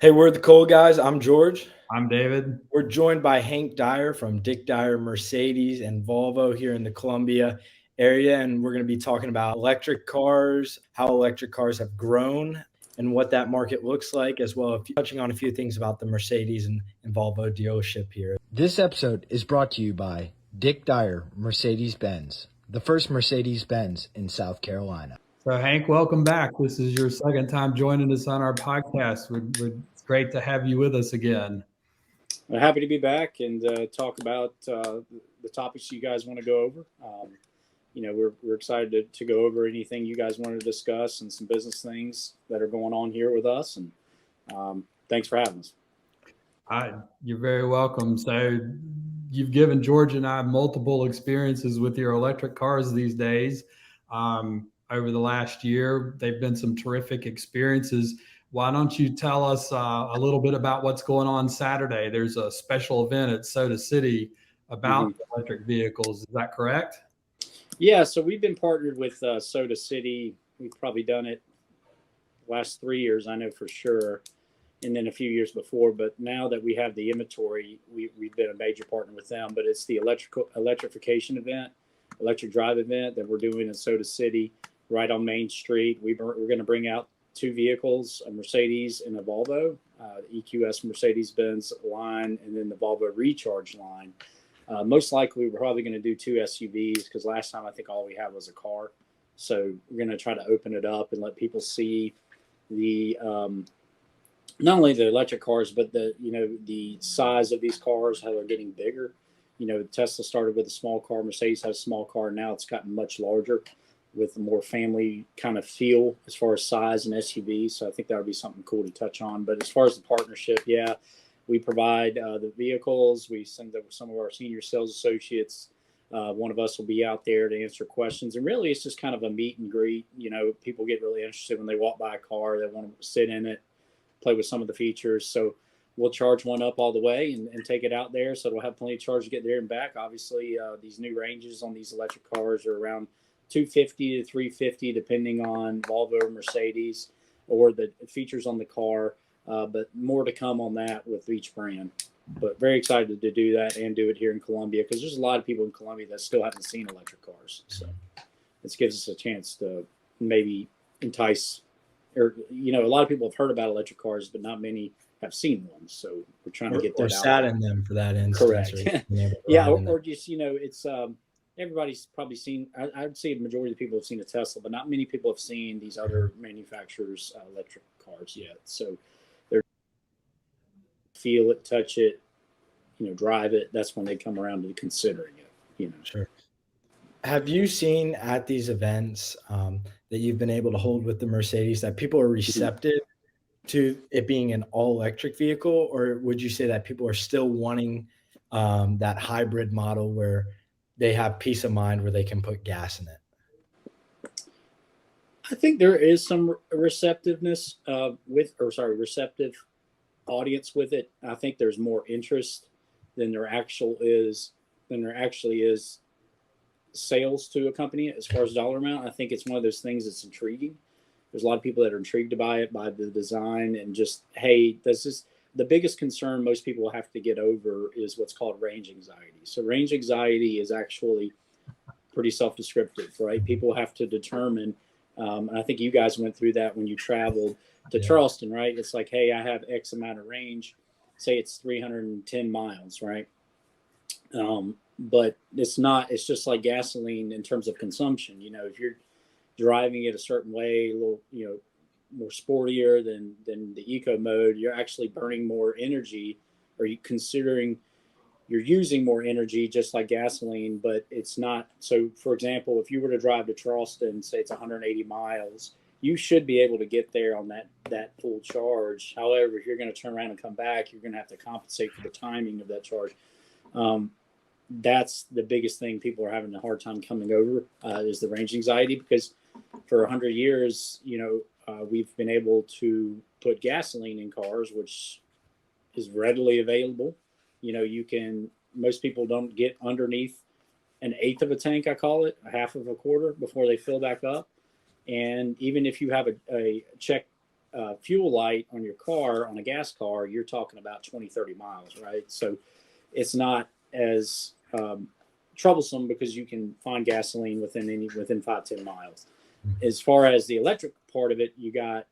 Hey, we're the Coal Guys. I'm George. I'm David. We're joined by Hank Dyer from Dick Dyer Mercedes and Volvo here in the Columbia area. And we're going to be talking about electric cars, how electric cars have grown, and what that market looks like, as well as touching on a few things about the Mercedes and Volvo dealership here. This episode is brought to you by Dick Dyer Mercedes Benz, the first Mercedes Benz in South Carolina. So, Hank, welcome back. This is your second time joining us on our podcast. It's great to have you with us again. I'm happy to be back and talk about the topics you guys want to go over. We're excited to go over anything you guys want to discuss and some business things that are going on here with us. And thanks for having us. You're very welcome. So, you've given George and I multiple experiences with your electric cars these days. Over the last year, they've been some terrific experiences. Why don't you tell us a little bit about what's going on Saturday? There's a special event at Soda City about electric vehicles. Is that correct? Yeah, so we've been partnered with Soda City. We've probably done it the last 3 years, I know for sure, and then a few years before. But now that we have the inventory, we've been a major partner with them. But it's the electrification event, electric drive event that we're doing in Soda City, right on Main Street. We're going to bring out two vehicles, a Mercedes and a Volvo, the EQS Mercedes-Benz line, and then the Volvo Recharge line. Most likely, we're probably going to do two SUVs because last time I think all we had was a car. So we're going to try to open it up and let people see the not only the electric cars, but the size of these cars, how they're getting bigger. Tesla started with a small car, Mercedes has a small car. Now it's gotten much larger with a more family kind of feel as far as size and SUVs. So I think that would be something cool to touch on. But as far as the partnership, yeah, we provide the vehicles. We send some of our senior sales associates. One of us will be out there to answer questions. And really, it's just kind of a meet and greet. People get really interested when they walk by a car. They want to sit in it, play with some of the features. So we'll charge one up all the way and take it out there. So it'll have plenty of charge to get there and back. Obviously, these new ranges on these electric cars are around 250 to 350, depending on Volvo or Mercedes or the features on the car. But more to come on that with each brand. But very excited to do that and do it here in Columbia because there's a lot of people in Columbia that still haven't seen electric cars. So this gives us a chance to maybe entice, or a lot of people have heard about electric cars, but not many have seen one. So we're trying to get that or out. Sat in them for that instance. Correct. Yeah, or just it's everybody's probably seen. I would say the majority of the people have seen a Tesla, but not many people have seen these other manufacturers' electric cars yet. So they're feel it, touch it, drive it. That's when they come around to considering it. Sure. Have you seen at these events that you've been able to hold with the Mercedes that people are receptive to it being an all-electric vehicle, or would you say that people are still wanting that hybrid model where they have peace of mind where they can put gas in it? I think there is some receptiveness receptive audience with it. I think there's more interest than there actually is sales to a company as far as dollar amount. I think it's one of those things that's intriguing. There's a lot of people that are intrigued by it, by the design, and just, hey, the biggest concern most people have to get over is what's called range anxiety. So range anxiety is actually pretty self-descriptive, right? People have to determine, and I think you guys went through that when you traveled to Charleston, right? It's like, hey, I have X amount of range. Say it's 310 miles, right? But it's not. It's just like gasoline in terms of consumption. If you're driving it a certain way, a little, more sportier than the eco mode, you're actually burning more energy, or you're using more energy, just like gasoline, but it's not. So for example, if you were to drive to Charleston, say it's 180 miles, you should be able to get there on that full charge. However, if you're going to turn around and come back, you're going to have to compensate for the timing of that charge. That's the biggest thing people are having a hard time coming over is the range anxiety, because for 100 years, we've been able to put gasoline in cars, which is readily available. Most people don't get underneath an eighth of a tank, I call it, a half of a quarter, before they fill back up. And even if you have a check fuel light on your car, on a gas car, you're talking about 20, 30 miles, right? So it's not as troublesome because you can find gasoline within 5, 10 miles. As far as the electric part of it, you got,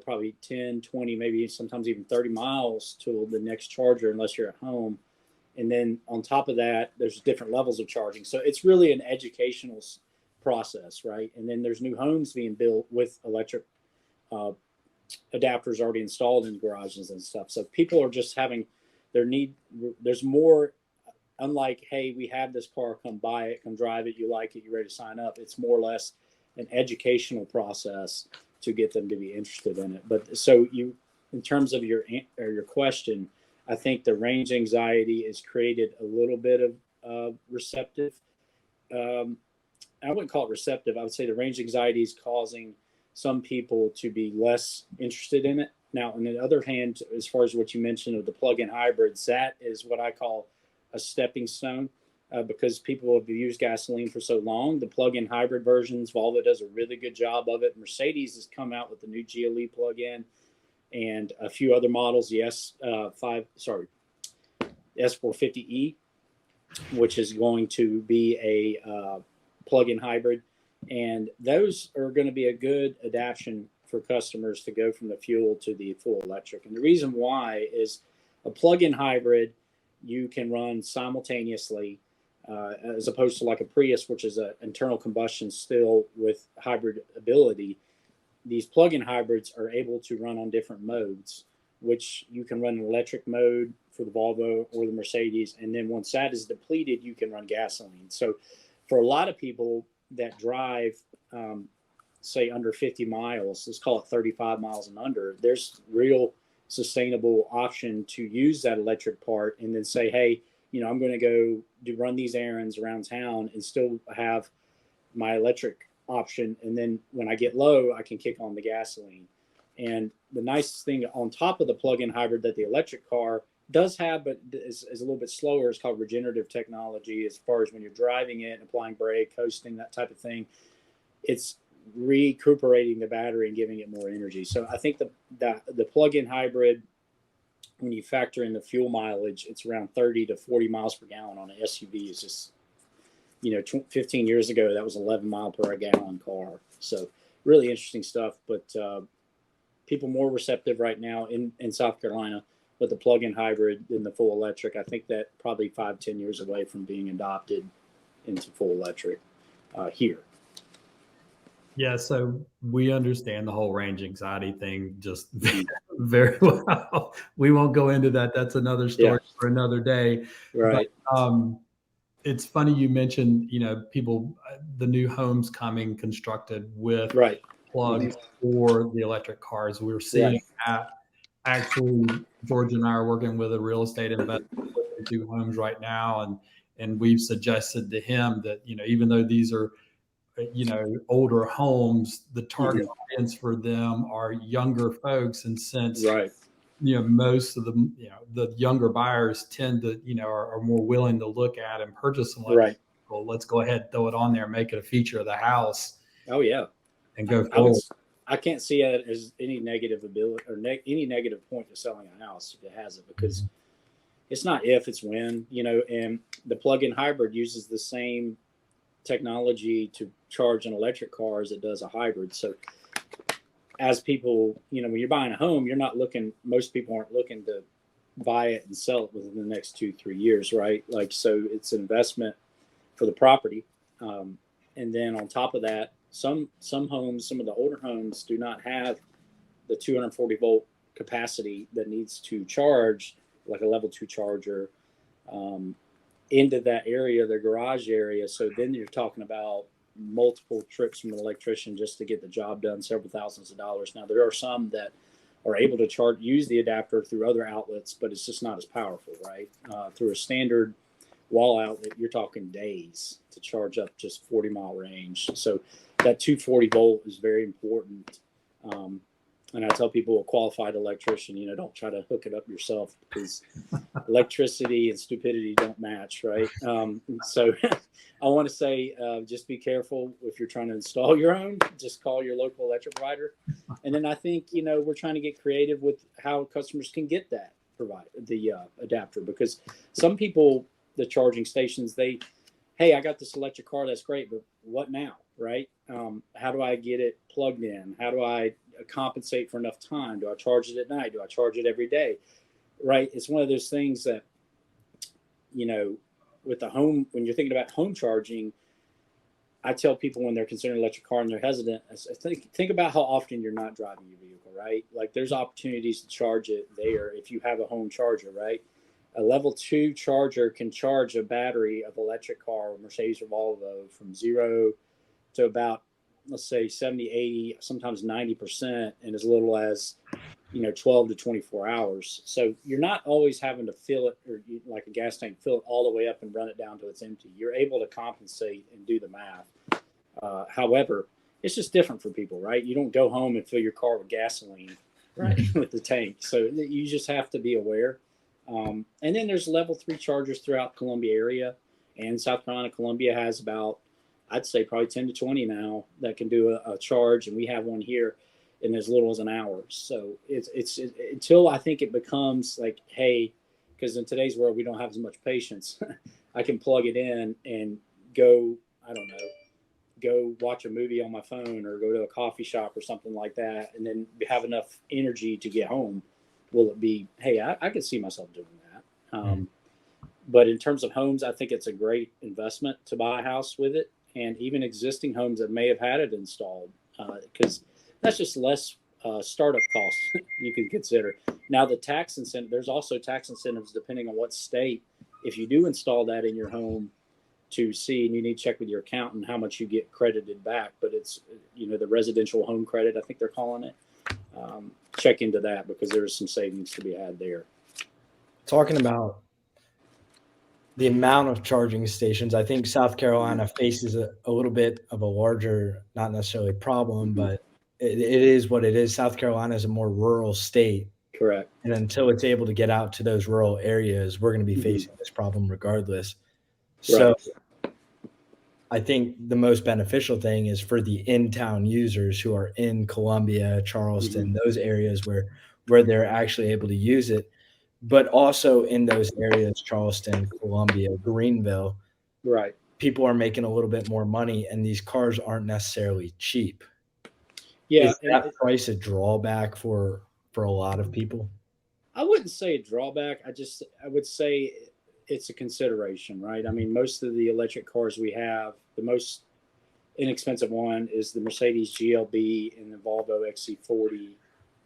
probably 10, 20, maybe sometimes even 30 miles to the next charger, unless you're at home. And then on top of that, there's different levels of charging. So it's really an educational process, right? And then there's new homes being built with electric adapters already installed in garages and stuff. So people are just having there's more, unlike, hey, we have this car, come buy it, come drive it, you like it, you're ready to sign up. It's more or less an educational process to get them to be interested in it. But so in terms of your question, I think the range anxiety has created a little bit of receptive. I wouldn't call it receptive. I would say the range anxiety is causing some people to be less interested in it. Now, on the other hand, as far as what you mentioned of the plug-in hybrids, that is what I call a stepping stone. Because people have used gasoline for so long. The plug-in hybrid versions, Volvo does a really good job of it. Mercedes has come out with the new GLE plug-in and a few other models, the S450E, which is going to be a plug-in hybrid. And those are going to be a good adaptation for customers to go from the fuel to the full electric. And the reason why is a plug-in hybrid you can run simultaneously, as opposed to like a Prius, which is an internal combustion still with hybrid ability. These plug-in hybrids are able to run on different modes, which you can run an electric mode for the Volvo or the Mercedes. And then once that is depleted, you can run gasoline. So for a lot of people that drive, say under 50 miles, let's call it 35 miles and under, there's real sustainable option to use that electric part and then say, hey, I'm going to go run these errands around town and still have my electric option. And then when I get low, I can kick on the gasoline. And the nice thing on top of the plug-in hybrid that the electric car does have, but is a little bit slower, is called regenerative technology. As far as when you're driving it, applying brake, coasting, that type of thing, it's recuperating the battery and giving it more energy. So I think the plug-in hybrid, when you factor in the fuel mileage, it's around 30 to 40 miles per gallon on an SUV. Is just, 15 years ago, that was 11 mile per gallon car. So really interesting stuff, but people more receptive right now in South Carolina with the plug-in hybrid than the full electric. I think that probably 5-10 years away from being adopted into full electric here. Yeah, so we understand the whole range anxiety thing just very well. We won't go into that. That's another story for another day. Right. But, it's funny you mentioned, people, the new homes coming constructed with plugs for the electric cars. We're seeing that. Actually, George and I are working with a real estate investor looking through homes right now, and we've suggested to him that, even though these are older homes, the target audience for them are younger folks. And since, most of the, the younger buyers tend to, are more willing to look at and purchase them. Well, let's go ahead, throw it on there, make it a feature of the house. Oh yeah. And go forward. I can't see it as any negative ability or any negative point to selling a house if it has it, because it's not if, it's when, and the plug-in hybrid uses the same technology to charge an electric car as it does a hybrid. So as people, when you're buying a home, most people aren't looking to buy it and sell it within the next 2-3 years, right? So it's an investment for the property. And then on top of that, some homes, some of the older homes do not have the 240 volt capacity that needs to charge like a level 2 charger into that area, their garage area. So then you're talking about multiple trips from an electrician just to get the job done, several thousands of dollars. Now, there are some that are able to use the adapter through other outlets, but it's just not as powerful, right? Through a standard wall outlet, you're talking days to charge up just 40-mile range. So that 240 volt is very important And I tell people, a qualified electrician, don't try to hook it up yourself, because electricity and stupidity don't match, right? So I want to say, just be careful if you're trying to install your own. Just call your local electric provider. And then I think, we're trying to get creative with how customers can get that the adapter, because some people, the charging stations, hey, I got this electric car, that's great, but what now, right? How do I get it plugged in? How do I compensate for enough time? Do I charge it at night? Do I charge it every day? Right? It's one of those things that, with the home, when you're thinking about home charging, I tell people when they're considering an electric car and they're hesitant, I think about how often you're not driving your vehicle, right? Like, there's opportunities to charge it there if you have a home charger, right? A level 2 charger can charge a battery of electric car, Mercedes or Volvo, from 0 to about, let's say, 70, 80, sometimes 90% in as little as 12 to 24 hours. So you're not always having to fill it, or like a gas tank, fill it all the way up and run it down till it's empty. You're able to compensate and do the math. However, it's just different for people, right? You don't go home and fill your car with gasoline, right, with the tank. So you just have to be aware. And then there's level 3 chargers throughout Columbia area, and South Carolina. Columbia has about, I'd say, probably 10 to 20 now that can do a charge, and we have one here in as little as an hour. So it's until I think it becomes like, hey, because in today's world we don't have as much patience. I can plug it in and go, I don't know, go watch a movie on my phone or go to a coffee shop or something like that, and then have enough energy to get home. Will it be, hey, I could see myself doing that. But in terms of homes, I think it's a great investment to buy a house with it, and even existing homes that may have had it installed, because that's just less startup costs you can consider. Now, the tax incentive, there's also tax incentives depending on what state. If you do install that in your home, to see, and you need to check with your accountant how much you get credited back, but it's, the residential home credit, I think they're calling it. Check into that, because there's some savings to be had there. Talking about the amount of charging stations, I think South Carolina faces a little bit of a larger, not necessarily problem, but it is what it is. South Carolina is a more rural state. Correct. And until it's able to get out to those rural areas, we're going to be facing this problem regardless. So I think the most beneficial thing is for the in-town users who are in Columbia, Charleston, those areas where they're actually able to use it, but also in those areas, Charleston, Columbia, Greenville, Right. people are making a little bit more money, and these cars aren't necessarily cheap. Yeah. Is that price a drawback for a lot of people? I wouldn't say a drawback. I would say it's a consideration, right? I mean, most of the electric cars we have, the most inexpensive one is the Mercedes GLB and the Volvo XC40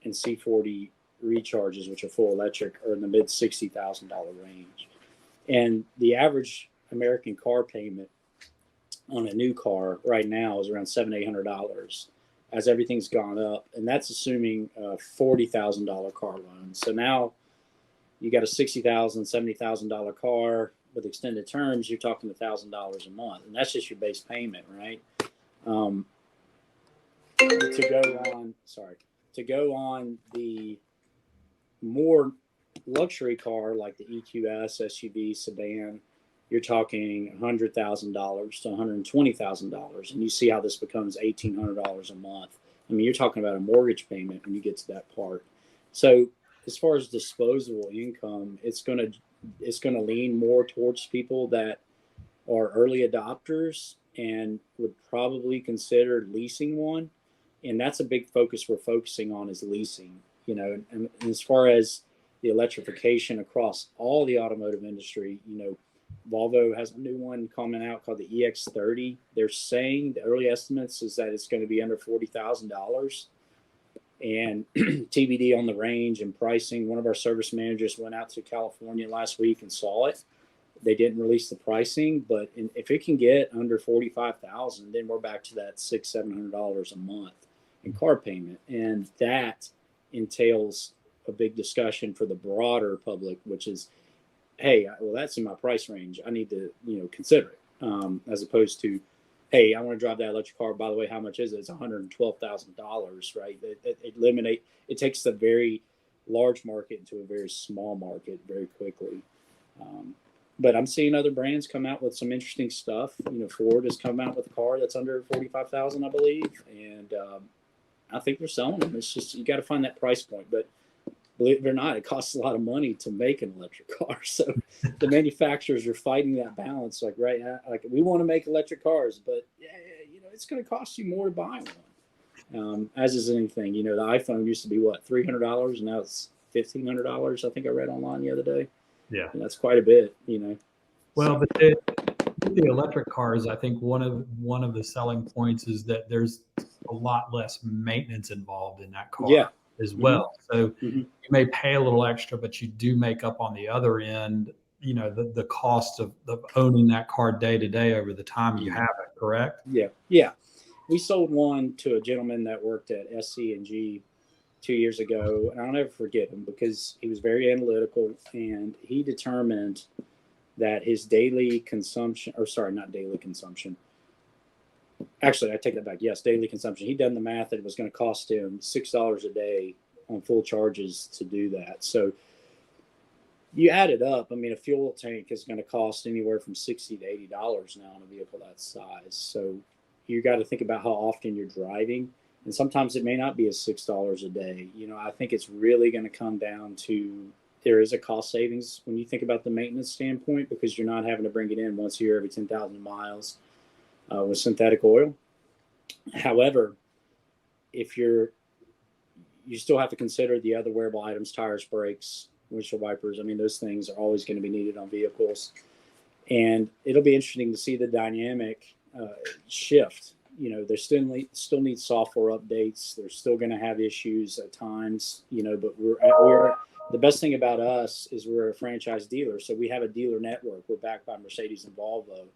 and C40 recharges, which are full electric, are in the mid $60,000 range. And the average American car payment on a new car right now is around $700-800, as everything's gone up. And that's assuming a $40,000 car loan. So now you got a $60,000, $70,000 car with extended terms, you're talking $1,000 a month. And that's just your base payment, right? To go on the more luxury car like the EQS, SUV, sedan, you're talking $100,000 to $120,000, and you see how this becomes $1,800 a month. I mean, you're talking about a mortgage payment when you get to that part. So as far as disposable income, it's going to lean more towards people that are early adopters and would probably consider leasing one. And that's a big focus we're focusing on, is leasing. And as far as the electrification across all the automotive industry, Volvo has a new one coming out called the EX30. They're saying the early estimates is that it's going to be under $40,000, and TBD on the range and pricing. One of our service managers went out to California last week and saw it. They didn't release the pricing, but if it can get under $45,000, then we're back to that $600-700 a month in car payment, and that entails a big discussion for the broader public, which is, hey, well, that's in my price range. I need to, consider it, as opposed to, hey, I want to drive that electric car. By the way, how much is it? It's $112,000, right? It takes the very large market into a very small market very quickly. But I'm seeing other brands come out with some interesting stuff. Ford has come out with a car that's under 45,000, I believe, and I think they're selling them. It's just you got to find that price point. But believe it or not, it costs a lot of money to make an electric car. So the manufacturers are fighting that balance. Like, right, like we want to make electric cars, but it's going to cost you more to buy one. As is anything, the iPhone used to be what, $300, and now it's $1,500. I think I read online the other day. Yeah, and that's quite a bit. Well, but the electric cars, I think one of the selling points is that there's a lot less maintenance involved in that car as well. So you may pay a little extra, but you do make up on the other end, the cost of owning that car day to day over the time you have it, correct? Yeah. We sold one to a gentleman that worked at SC&G 2 years ago, and I'll never forget him because he was very analytical, and he determined that his daily consumption, not daily consumption. Actually, I take that back. Yes, daily consumption. He'd done the math that it was going to cost him $6 a day on full charges to do that. So you add it up. I mean, a fuel tank is going to cost anywhere from $60 to $80 now on a vehicle that size. So you got to think about how often you're driving. And sometimes it may not be $6 a day. I think it's really going to come down to there is a cost savings when you think about the maintenance standpoint, because you're not having to bring it in once a year every 10,000 miles with synthetic oil. However, if you still have to consider the other wearable items, tires, brakes, windshield wipers. I mean, those things are always going to be needed on vehicles. And it'll be interesting to see the dynamic shift. There still need software updates. They're still going to have issues at times, but we're the best thing about us is we're a franchise dealer. So we have a dealer network. We're backed by Mercedes and Volvo.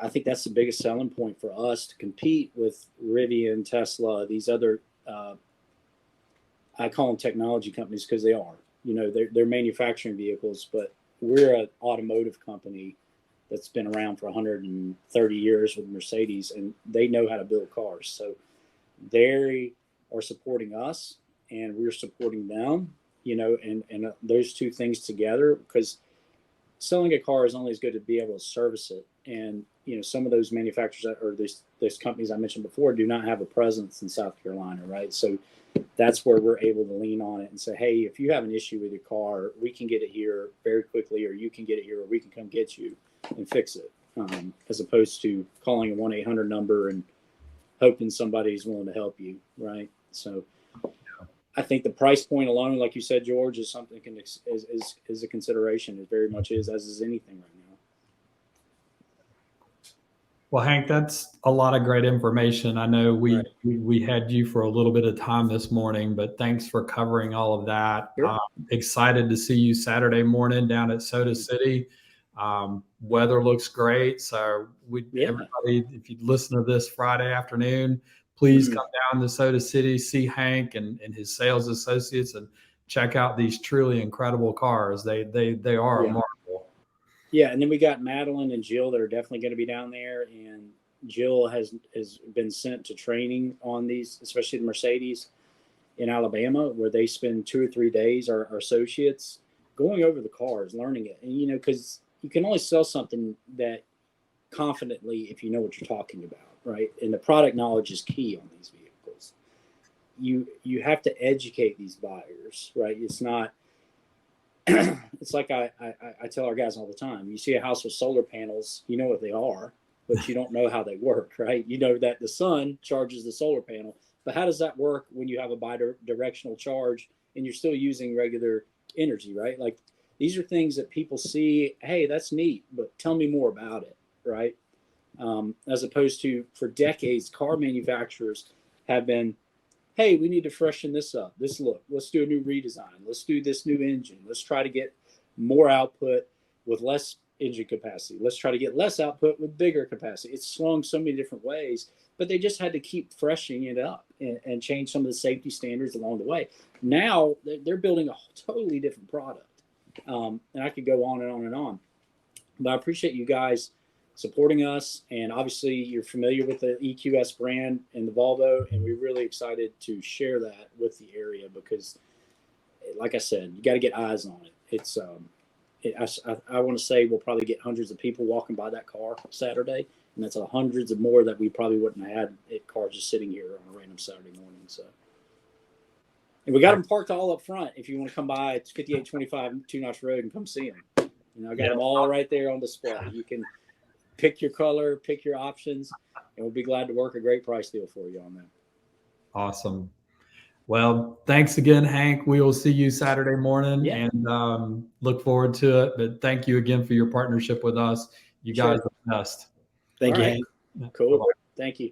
I think that's the biggest selling point for us to compete with Rivian, Tesla, these other, I call them technology companies because they are, they're manufacturing vehicles, but we're an automotive company that's been around for 130 years with Mercedes, and they know how to build cars. So they are supporting us and we're supporting them, and those two things together, because selling a car is only as good to be able to service it. And, some of those manufacturers or those companies I mentioned before do not have a presence in South Carolina, right? So that's where we're able to lean on it and say, hey, if you have an issue with your car, we can get it here very quickly, or you can get it here, or we can come get you and fix it, as opposed to calling a 1-800 number and hoping somebody's willing to help you, right? So I think the price point alone, like you said, George, is something is a consideration. It very much is, as is anything right now. Well, Hank, that's a lot of great information. I know we had you for a little bit of time this morning, but thanks for covering all of that. Sure. Excited to see you Saturday morning down at Soda City. Weather looks great. So everybody, if you listen to this Friday afternoon, please come down to Soda City, see Hank and his sales associates, and check out these truly incredible cars. They are a marvel. Yeah, and then we got Madeline and Jill that are definitely going to be down there. And Jill has been sent to training on these, especially the Mercedes in Alabama, where they spend 2 or 3 days, our associates, going over the cars, learning it. And, because you can only sell something that confidently if you know what you're talking about, right? And the product knowledge is key on these vehicles. You have to educate these buyers, right? It's not it's like I tell our guys all the time. You see a house with solar panels, you know what they are, but you don't know how they work, right? You know that the sun charges the solar panel, but how does that work when you have a bi-directional charge and you're still using regular energy, right? Like, these are things that people see, hey, that's neat, but tell me more about it, right? As opposed to, for decades, car manufacturers have been, hey, we need to freshen this up, this look. Let's do a new redesign. Let's do this new engine. Let's try to get more output with less engine capacity. Let's try to get less output with bigger capacity. It's swung so many different ways, but they just had to keep freshening it up and change some of the safety standards along the way. Now they're building a totally different product. And I could go on and on and on. But I appreciate you guys supporting us. And obviously, you're familiar with the EQS brand and the Volvo, and we're really excited to share that with the area because, like I said, you got to get eyes on it. It's I want to say we'll probably get hundreds of people walking by that car Saturday, and that's hundreds of more that we probably wouldn't have had at cars just sitting here on a random Saturday morning. So, and we got them parked all up front. If you want to come by, it's 5825 Two Notch Road and come see them. I got them all right there on display. You can pick your color, pick your options, and we'll be glad to work a great price deal for you on that. Awesome. Well, thanks again, Hank. We will see you Saturday morning and look forward to it. But thank you again for your partnership with us. You guys are the best. Thank you, Right. Hank. Cool. Bye-bye. Thank you.